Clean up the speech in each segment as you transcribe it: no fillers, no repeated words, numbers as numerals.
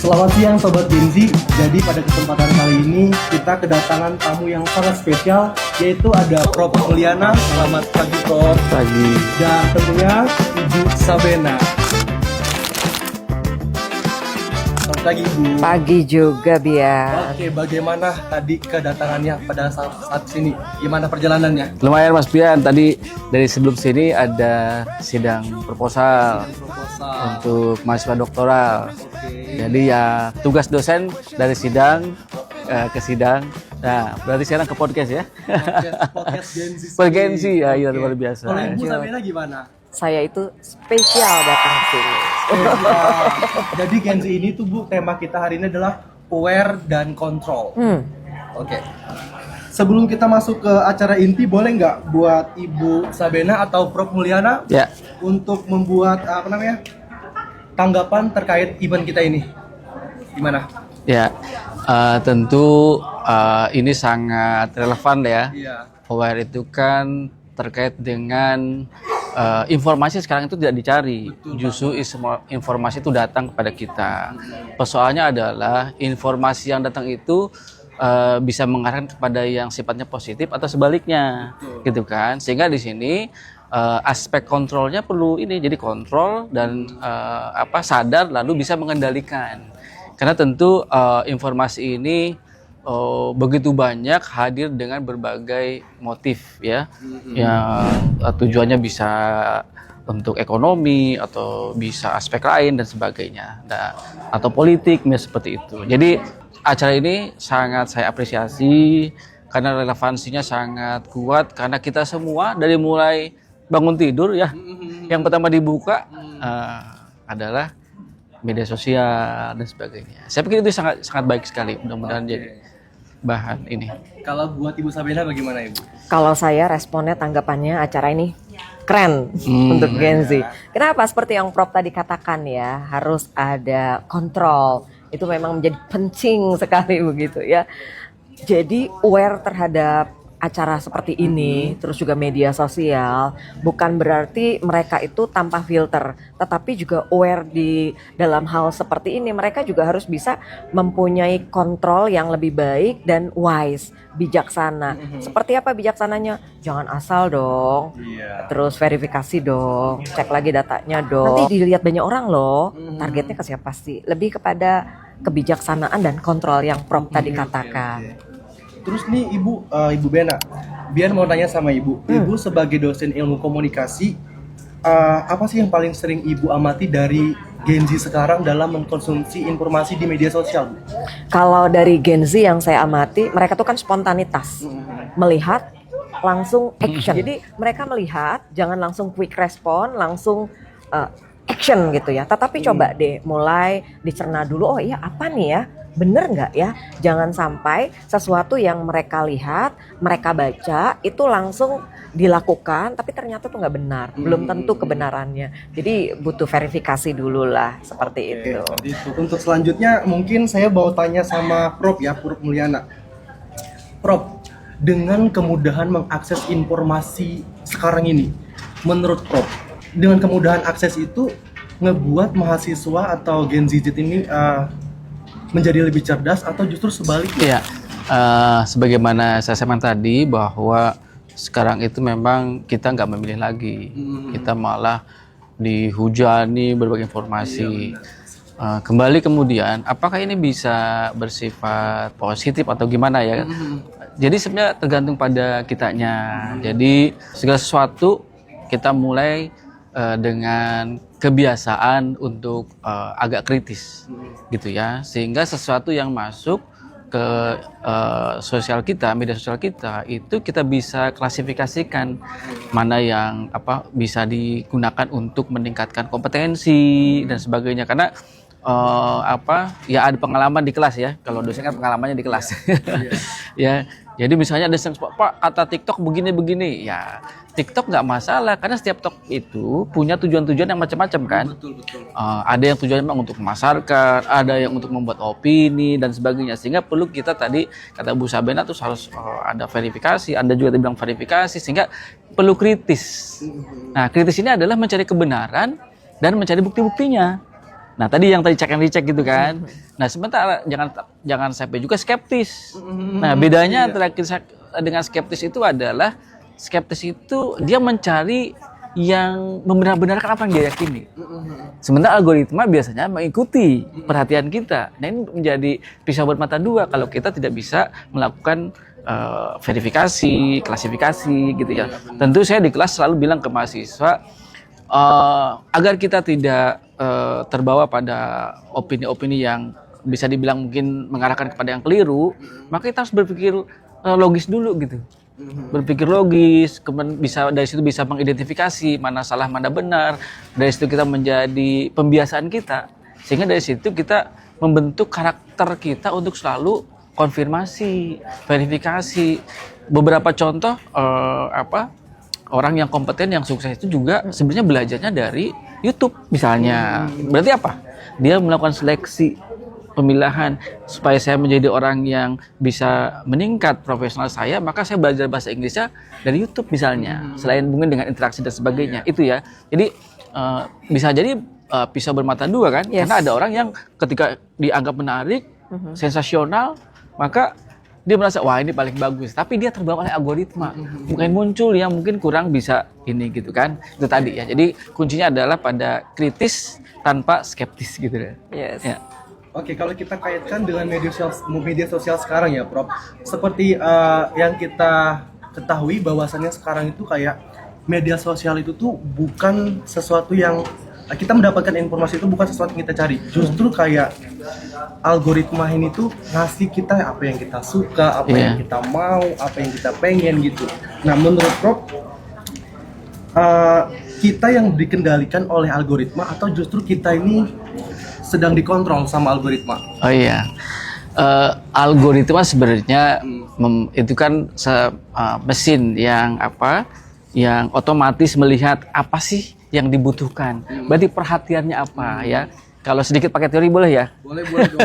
Selamat siang Sobat Gen Z. Jadi pada kesempatan kali ini kita kedatangan tamu yang sangat spesial, yaitu ada Prof. Mulyana. Selamat pagi Prof. Pagi. Dan tentunya Ibu Sabena. Selamat pagi Ibu. Pagi juga biar. Oke, bagaimana tadi kedatangannya pada saat sini? Gimana perjalanannya? Lumayan Mas Bian, tadi dari sebelum sini ada sidang proposal untuk mahasiswa doktoral. Jadi ya tugas dosen dari sidang ke sidang. Nah, berarti sekarang ke podcast ya. Podcast Gen Z. Gen Z ya, iya luar biasa. Kalau Ibu Sabena gimana? Saya itu spesial datang ke sini. Jadi Gen Z ini tuh Bu, tema kita hari ini adalah aware dan control. Oke. Sebelum kita masuk ke acara inti, boleh nggak buat Ibu Sabena atau Prof. Mulyana Ya. untuk membuat tanggapan terkait event kita ini? Gimana? Ya, tentu ini sangat relevan ya. Iya. Aware itu kan terkait dengan informasi sekarang itu tidak dicari. Justru informasi itu datang kepada kita. Persoalannya adalah informasi yang datang itu bisa mengarahkan kepada yang sifatnya positif atau sebaliknya, gitu kan? Sehingga di sini aspek kontrolnya perlu ini, jadi kontrol dan sadar lalu bisa mengendalikan. Karena tentu informasi ini begitu banyak hadir dengan berbagai motif ya, yang tujuannya bisa untuk ekonomi atau bisa aspek lain dan sebagainya, atau politik seperti itu. Jadi acara ini sangat saya apresiasi karena relevansinya sangat kuat, karena kita semua dari mulai bangun tidur ya, yang pertama dibuka adalah media sosial dan sebagainya. Saya pikir itu sangat baik sekali, mudah-mudahan jadi bahan ini. Kalau buat Ibu Sabena bagaimana Ibu? Kalau saya responnya tanggapannya acara ini keren untuk Gen Z. Kenapa? Seperti yang Prof tadi katakan ya, harus ada kontrol. Itu memang menjadi penting sekali begitu ya. Jadi aware terhadap acara seperti ini, terus juga media sosial, bukan berarti mereka itu tanpa filter, tetapi juga aware di dalam hal seperti ini. Mereka juga harus bisa mempunyai kontrol yang lebih baik dan wise, bijaksana. Seperti apa bijaksananya? Jangan asal dong, terus verifikasi dong, cek lagi datanya dong. Nanti dilihat banyak orang loh, targetnya ke siapa sih? Lebih kepada kebijaksanaan dan kontrol yang Prof tadi katakan. Terus nih Ibu Bena, biar mau tanya sama Ibu. Ibu sebagai dosen ilmu komunikasi, apa sih yang paling sering Ibu amati dari Gen Z sekarang dalam mengkonsumsi informasi di media sosial, Bu? Kalau dari Gen Z yang saya amati, mereka tuh kan spontanitas, melihat langsung action. Jadi mereka melihat, jangan langsung quick respon, langsung action gitu ya. Tetapi coba deh mulai dicerna dulu, oh iya apa nih ya? Bener nggak ya? Jangan sampai sesuatu yang mereka lihat, mereka baca itu langsung dilakukan, tapi ternyata tuh nggak benar, belum tentu kebenarannya. Jadi butuh verifikasi dulu lah, seperti itu. Seperti itu. Untuk selanjutnya mungkin saya mau tanya sama Prof ya, Prof Mulyana. Prof, dengan kemudahan mengakses informasi sekarang ini, menurut Prof, dengan kemudahan akses itu ngebuat mahasiswa atau Gen Z ini menjadi lebih cerdas atau justru sebaliknya? Iya, sebagaimana saya sampaikan tadi bahwa sekarang itu memang kita nggak memilih lagi, kita malah dihujani berbagai informasi. Kembali kemudian, apakah ini bisa bersifat positif atau gimana ya? Jadi sebenarnya tergantung pada kitanya. Jadi segala sesuatu kita mulai dengan kebiasaan untuk agak kritis gitu ya, sehingga sesuatu yang masuk ke sosial kita, media sosial kita, itu kita bisa klasifikasikan mana yang bisa digunakan untuk meningkatkan kompetensi dan sebagainya. Karena ya ada pengalaman di kelas ya, kalau dosen kan pengalamannya di kelas. Ya, jadi misalnya ada Pak kata TikTok begini-begini, ya TikTok nggak masalah karena setiap TikTok itu punya tujuan-tujuan yang macam-macam kan. Betul. Ada yang tujuannya memang untuk memasarkan, ada yang untuk membuat opini dan sebagainya. Sehingga perlu kita tadi kata Bu Sabena tuh harus ada verifikasi, Anda juga bilang verifikasi, sehingga perlu kritis. Nah, kritis ini adalah mencari kebenaran dan mencari bukti-buktinya. Nah, tadi yang tadi cek and recheck gitu kan. Nah, sementara jangan sampai juga skeptis. Nah, bedanya antara dengan skeptis itu adalah skeptis itu dia mencari yang membenar-benarkan apa yang dia yakini. Sementara algoritma biasanya mengikuti perhatian kita. Nah, ini menjadi pisau bermata dua kalau kita tidak bisa melakukan verifikasi, klasifikasi gitu ya. Tentu saya di kelas selalu bilang ke mahasiswa agar kita tidak terbawa pada opini-opini yang bisa dibilang mungkin mengarahkan kepada yang keliru, maka kita harus berpikir logis dulu gitu. Berpikir logis, kemudian dari situ bisa mengidentifikasi mana salah mana benar. Dari situ kita menjadi pembiasaan kita, sehingga dari situ kita membentuk karakter kita untuk selalu konfirmasi, verifikasi. Beberapa contoh orang yang kompeten yang sukses itu juga sebenarnya belajarnya dari YouTube misalnya. Berarti apa? Dia melakukan seleksi pemilahan supaya saya menjadi orang yang bisa meningkat profesional saya, maka saya belajar bahasa Inggrisnya dari YouTube misalnya, selain mungkin dengan interaksi dan sebagainya. Itu ya. Jadi bisa jadi pisau bermata dua kan, karena ada orang yang ketika dianggap menarik, sensasional, maka dia merasa wah ini paling bagus, tapi dia terbawa oleh algoritma, mungkin muncul yang mungkin kurang bisa ini gitu kan. Itu tadi ya. Jadi kuncinya adalah pada kritis tanpa skeptis gitu ya. Yes. Ya. Oke, kalau kita kaitkan dengan media sosial sekarang ya, Prof. Seperti yang kita ketahui bahwasannya sekarang itu kayak media sosial itu tuh bukan sesuatu yang kita mendapatkan informasi itu bukan sesuatu yang kita cari. Justru kayak algoritma ini tuh ngasih kita apa yang kita suka, apa yang kita mau, apa yang kita pengen gitu. Nah, menurut Prof, kita yang dikendalikan oleh algoritma atau justru kita ini sedang dikontrol sama algoritma? Oh iya, algoritma sebenarnya itu kan mesin yang yang otomatis melihat apa sih yang dibutuhkan. Berarti perhatiannya apa ya? Kalau sedikit pakai teori boleh ya? Boleh Pak.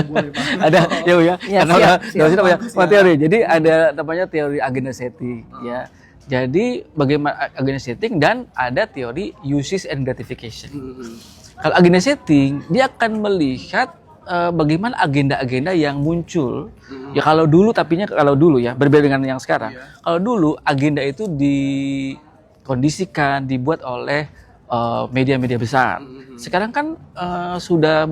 Ada ya. Ya, Karena teori. Jadi ada namanya teori agenda setting ya. Jadi bagaimana agenda setting dan ada teori uses and gratification. Kalau agenda setting, dia akan melihat bagaimana agenda-agenda yang muncul. Ya kalau dulu ya, berbeda dengan yang sekarang. Kalau dulu agenda itu dikondisikan, dibuat oleh media-media besar. Sekarang kan sudah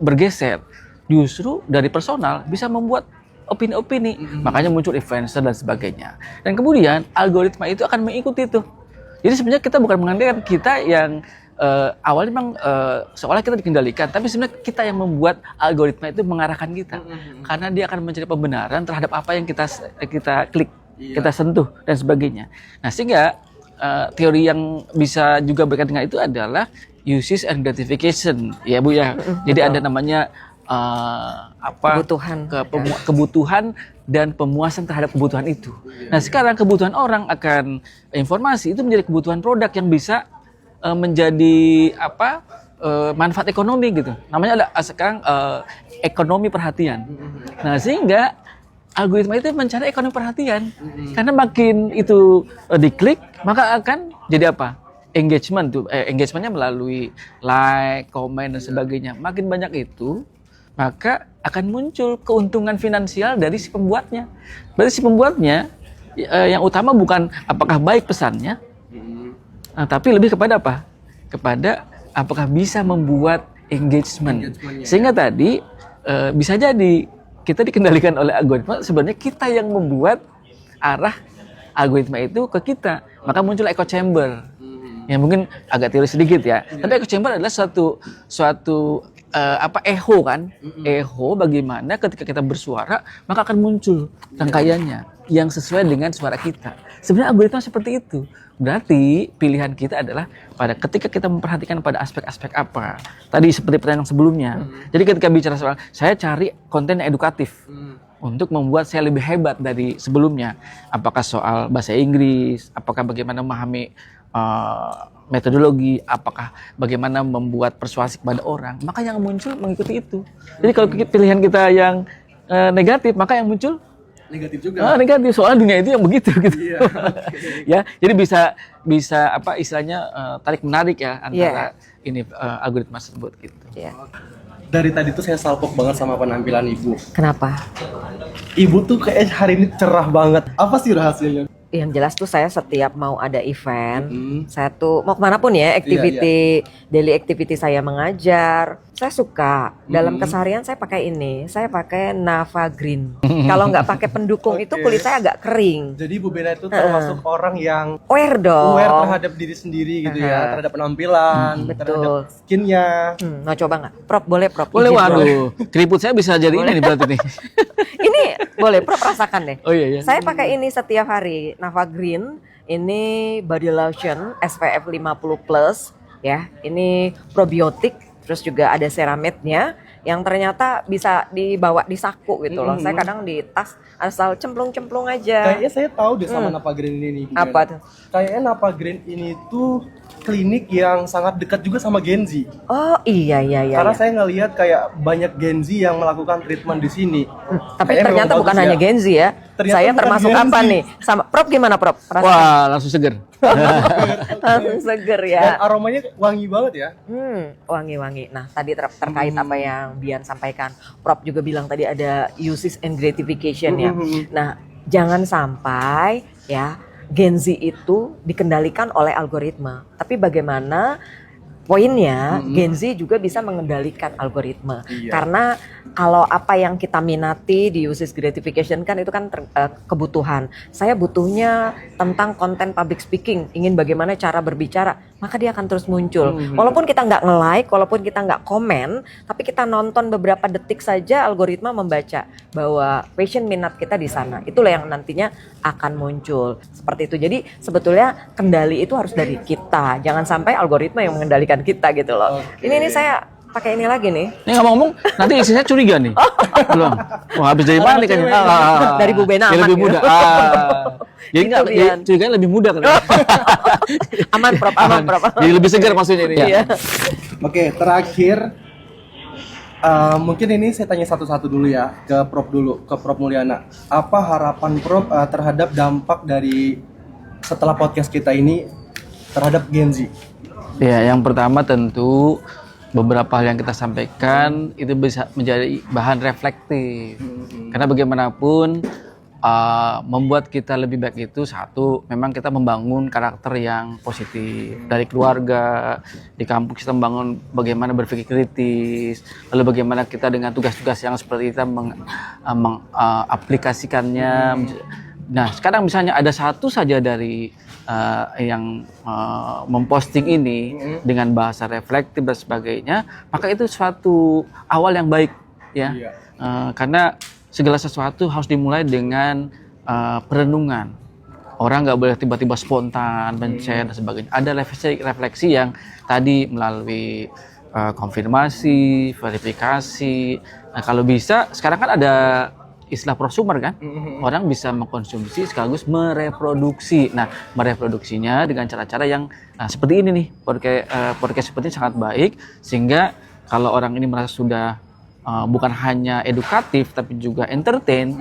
bergeser. Justru dari personal bisa membuat opini-opini. Makanya muncul influencer dan sebagainya. Dan kemudian algoritma itu akan mengikuti itu. Jadi sebenarnya kita bukan mengandalkan kita yang awalnya memang seolah kita dikendalikan, tapi sebenarnya kita yang membuat algoritma itu mengarahkan kita, karena dia akan mencari pembenaran terhadap apa yang kita klik, kita sentuh dan sebagainya. Nah, sehingga teori yang bisa juga berkaitan dengan itu adalah uses and gratification, ya Bu ya. Jadi ada namanya kebutuhan dan pemuasan terhadap kebutuhan itu. Nah, sekarang kebutuhan orang akan informasi itu menjadi kebutuhan produk yang bisa menjadi manfaat ekonomi gitu. Namanya ada sekarang ekonomi perhatian. Nah, sehingga algoritma itu mencari ekonomi perhatian. Karena makin itu diklik, maka akan jadi apa? Engagement tuh. Engagementnya melalui like, komen dan sebagainya. Makin banyak itu, maka akan muncul keuntungan finansial dari si pembuatnya. Berarti si pembuatnya yang utama bukan apakah baik pesannya, tapi lebih kepada apa? Kepada apakah bisa membuat engagement. Sehingga tadi bisa jadi kita dikendalikan oleh algoritma, sebenarnya kita yang membuat arah algoritma itu ke kita. Maka muncul echo chamber. Yang mungkin agak teori sedikit ya. Tapi echo chamber adalah suatu echo kan? Echo bagaimana ketika kita bersuara, maka akan muncul rangkaiannya yang sesuai dengan suara kita. Sebenarnya algoritma seperti itu. Berarti pilihan kita adalah pada ketika kita memperhatikan pada aspek-aspek apa. Tadi seperti pertanyaan sebelumnya. Jadi ketika bicara soal saya cari konten yang edukatif untuk membuat saya lebih hebat dari sebelumnya. Apakah soal bahasa Inggris, apakah bagaimana memahami metodologi, apakah bagaimana membuat persuasi kepada orang, maka yang muncul mengikuti itu. Jadi kalau pilihan kita yang negatif, maka yang muncul negatif juga. Negatif, soalnya dunia itu yang begitu gitu. Iya, ya, jadi bisa istilahnya tarik menarik ya antara ini algoritma tersebut gitu. Yeah. dari tadi tuh saya salpok banget sama penampilan Ibu. Kenapa? Ibu tuh kayak hari ini cerah banget. Apa sih rahasianya? Yang jelas tuh saya setiap mau ada event, saya tuh mau kemana pun ya, daily activity saya mengajar, saya suka. Dalam keseharian saya pakai ini, saya pakai Nava Green. Kalau nggak pakai pendukung itu kulit saya agak kering. Jadi Bu Bena itu termasuk orang yang Aware dong. aware terhadap diri sendiri gitu ya, terhadap penampilan, terhadap skinnya. Mau coba nggak? Prop, boleh Prop? Boleh, Izin, waduh. Keriput saya bisa jadi ini nih berarti nih. Ini boleh Prop rasakan deh. Oh iya. Saya pakai ini setiap hari, Nava Green. Ini body lotion SPF 50+ ya. Ini probiotik, terus juga ada ceramidnya yang ternyata bisa dibawa di saku gitu loh. Saya kadang di tas asal cemplung-cemplung aja. Kayaknya saya tahu deh sama Napa Green ini. Bu Apa Bena. tuh? Kayaknya Napa Green ini tuh klinik yang sangat dekat juga sama Gen Z. Oh iya. Karena saya ngelihat kayak banyak Gen Z yang melakukan treatment di sini. Tapi Kayaknya ternyata memang bukan bagus hanya Gen Z ya. Ternyata Saya bukan termasuk Gen apa Z. nih? Sama Prop gimana Prop? Rasakan. Wah, langsung seger. Langsung seger Dan ya. aromanya wangi banget ya. Wangi-wangi. Nah, tadi terkait apa yang Bian sampaikan, Prop juga bilang tadi ada uses and gratification ya. Nah, jangan sampai ya Gen Z itu dikendalikan oleh algoritma. Tapi bagaimana poinnya Gen Z juga bisa mengendalikan algoritma. Iya. Karena kalau apa yang kita minati di uses gratification kan itu kan kebutuhan. Saya butuhnya tentang konten public speaking, ingin bagaimana cara berbicara, maka dia akan terus muncul. Walaupun kita nggak nge-like, walaupun kita nggak komen, tapi kita nonton beberapa detik saja, algoritma membaca bahwa passion minat kita di sana. Itulah yang nantinya akan muncul seperti itu. Jadi sebetulnya kendali itu harus dari kita. Jangan sampai algoritma yang mengendalikan kita gitu loh. Ini saya pakai ini lagi nih. Ini ngomong-ngomong, nanti istri saya curiga nih. Belum. Wah, habis dari mana nih kayaknya? Dari Bu Bena Dia aman lebih gitu. muda. Jadi Itu, nggak, Bian. curiganya lebih muda kan? Aman Prop. Jadi lebih segar maksudnya ini ya. Iya. Oke, terakhir mungkin ini saya tanya satu-satu dulu ya ke Prof Mulyana. Apa harapan Prof terhadap dampak dari setelah podcast kita ini terhadap Gen Z? Ya, yang pertama tentu beberapa hal yang kita sampaikan itu bisa menjadi bahan reflektif. Karena bagaimanapun membuat kita lebih baik itu satu, memang kita membangun karakter yang positif dari keluarga, di kampus kita membangun bagaimana berpikir kritis, lalu bagaimana kita dengan tugas-tugas yang seperti itu mengaplikasikannya. Nah, sekarang misalnya ada satu saja dari yang memposting ini dengan bahasa reflektif dan sebagainya, maka itu suatu awal yang baik ya. Karena segala sesuatu harus dimulai dengan perenungan. Orang nggak boleh tiba-tiba spontan men-share dan sebagainya. Ada refleksi yang tadi melalui konfirmasi, verifikasi. Nah, kalau bisa sekarang kan ada istilah prosumer kan, orang bisa mengkonsumsi sekaligus mereproduksi. Nah, mereproduksinya dengan cara-cara yang seperti ini nih, podcast seperti ini sangat baik, sehingga kalau orang ini merasa sudah bukan hanya edukatif tapi juga entertain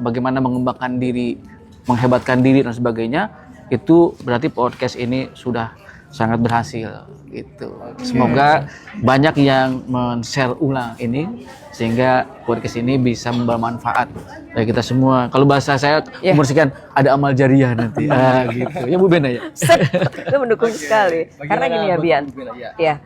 bagaimana mengembangkan diri, menghebatkan diri dan sebagainya, itu berarti podcast ini sudah sangat berhasil gitu. Semoga banyak yang men-share ulang ini sehingga podcast ini bisa membawa manfaat bagi kita semua. Kalau bahasa saya membersihkan ada amal jariah nanti. Gitu. Ya Bu Bena ya. Itu mendukung sekali. Karena gini ya Bian. Ya.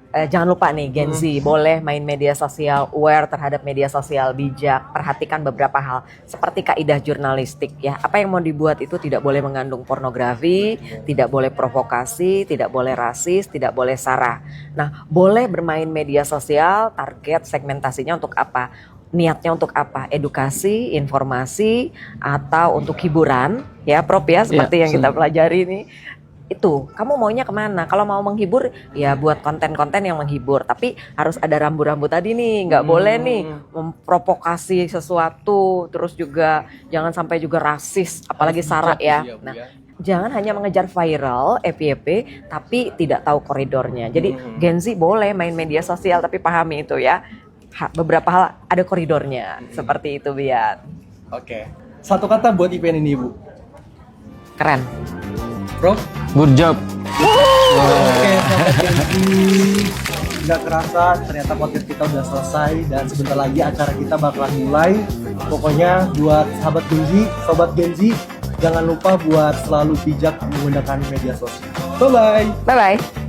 Jangan lupa nih Gen Z boleh main media sosial, aware terhadap media sosial, bijak, perhatikan beberapa hal seperti kaidah jurnalistik ya. Apa yang mau dibuat itu tidak boleh mengandung pornografi, tidak boleh provokasi, tidak boleh rasis, tidak boleh sara. Nah, boleh bermain media sosial, target segmentasinya untuk apa? Niatnya untuk apa? Edukasi, informasi, atau untuk hiburan ya Prof ya, seperti yang kita pelajari nih. Itu, kamu maunya kemana? Kalau mau menghibur, ya buat konten-konten yang menghibur. Tapi harus ada rambu-rambu tadi nih, nggak boleh nih memprovokasi sesuatu. Terus juga jangan sampai juga rasis, apalagi sara ya. Nah, jangan hanya mengejar viral, FYP, tapi tidak tahu koridornya. Jadi Gen Z boleh main media sosial, tapi pahami itu ya. Beberapa hal ada koridornya, seperti itu Bian. Oke. Satu kata buat event ini Bu. Keren. Prof? Good job. Oke, nggak kerasa ternyata podcast kita udah selesai dan sebentar lagi acara kita bakalan mulai. Pokoknya buat sahabat Genzi, sobat Genzi, jangan lupa buat selalu bijak menggunakan media sosial. Bye bye. Bye bye.